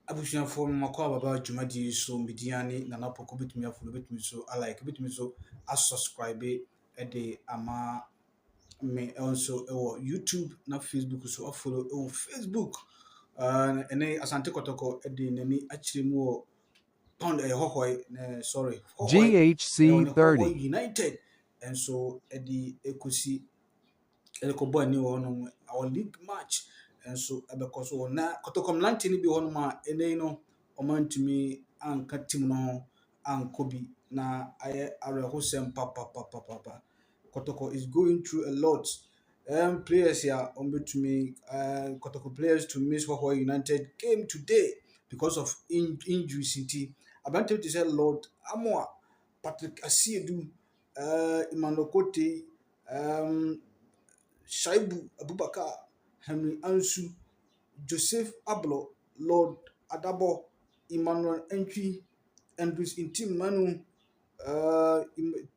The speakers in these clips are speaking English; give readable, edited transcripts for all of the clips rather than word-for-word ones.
abusuafoɔ no makɔ ababa dwumadi so mediane nana pɔkɔ betumi afolo betumi so alike betumi so asubscribe de ama me also ɛwɔ YouTube na Facebook so afollow ɛwɔ Facebook ɛne Asante Kotoko de n'ani akyerɛ mu wɔ pound GHC ɛwɔ ne 30. United nso de ekosi ɛrekɔbɔ ani wɔ hɔnom our league match nso ɛbɛkɔ so wɔ na Kotoko mmeranteɛ no bi wɔ hɔnom a ɛnɛ yi no ɔmantumi anka team no ho ankɔ bi na ayɛ awerɛhosɛm papapapapa. Kotoko is going through a lot. Players here Kotoko players to miss Hohoe United game today because of injuries nti abantɛ te sɛ Lord Amoa, Patrick Asiedu, Emmanuel Kote, Shaibu Abubakar, Henry Ansu, Joseph Ablo, Lord Adabo, Emmanuel Entry, Andrews Intim Manu,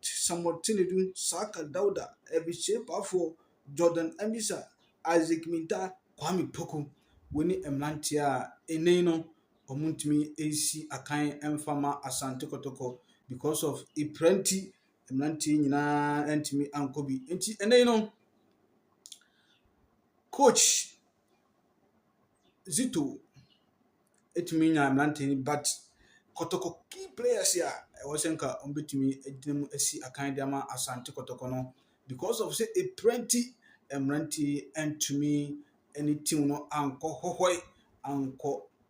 Samuel Tinedu, Saka Dauda, Ebiche Pafo, Jordan Ambisa, Isaac Minta, Kwame Poku, Winnie Emlantia, Eneno, Omuntumi AC Akan Emfama Asante Kotoko because of Iprenti, Emlanti Nina Entimi Ankobi. Eneno, Coach Zito, etumi nya mmeranteɛ but Kotoko key players here ɛwɔ sɛ nka ɔmbɛtumi agyina mu asi akan de ama Asante Kotoko no because of say plenty mmeranteɛ ntumi ne team no ankɔ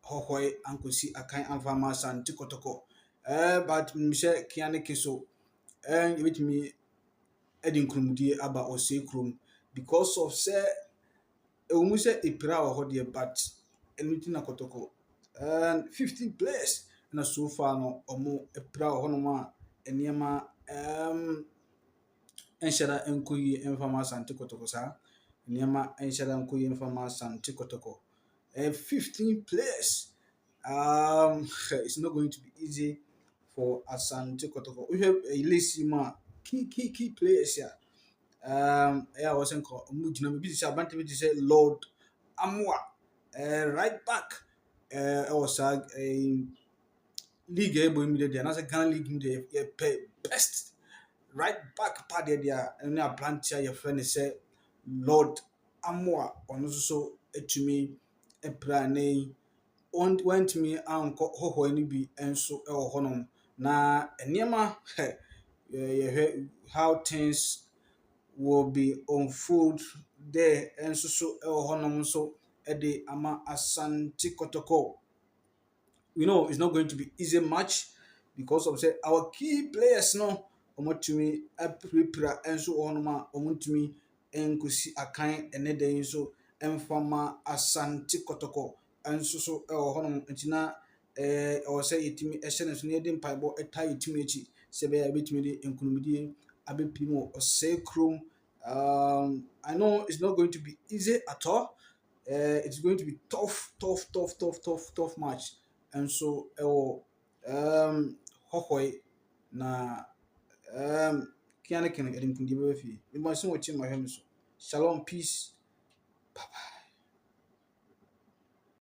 hɔhɔe ankɔsi akan amfa ama Asante Kotoko but mehyɛ Kiane Keso yɛbɛtumi de nkurumdie aba ɔsɛe kurom because of sɛ ɛwɔ mu sɛ epira wɔ hɔ deɛ but ɛno nti na Kotoko 15 players na so far no ɔmo epira wɔ hɔnom a nneɛma nhyɛda nkɔ yie mfa ma Asante Kotoko saa nneɛma nhyɛda nkɔ yie mfa ma Asante Kotoko 15 players it's not going to be easy for Asante Kotoko we have a list mu a key players a ɛyɛ a wɔsɛ nka ɔmo gyina mu bi te sɛ abante bi te sɛ Lord Amoa right back ɛwɔ saa league ɛbɔ mu deɛ anaasɛ Ghana league mu deɛ yɛpɛ best right back pa deɛ a ɛne aberante a yɛfrɛ no sɛ Lord Amoa ɔno nso so atumi apira ne yi wantumi ankɔ hɔhɔe no bi nso ɛwɔ hɔnom na nneɛma yɛhwɛ how things will be unfold there nso so ɛwɔ hɔnom nso ɛde ama Asante Kotoko. We know it's not going to be easy match because of say our key players no omotumi aprepra enso onoma omotumi enkosi akan ene den so emfama Asante Kotoko enso so e honom ntina o say yetimi ehye ne so ne de mpaibo eta yetimi echi se be ya betimi de enkunumdie abepimo osay krom. I know it's not going to be easy at all. It's going to be tough match. And so hɔhɔe na Kiane Ken Edin Kundibafi. You must watch my hands. Shalom, peace. Bye bye.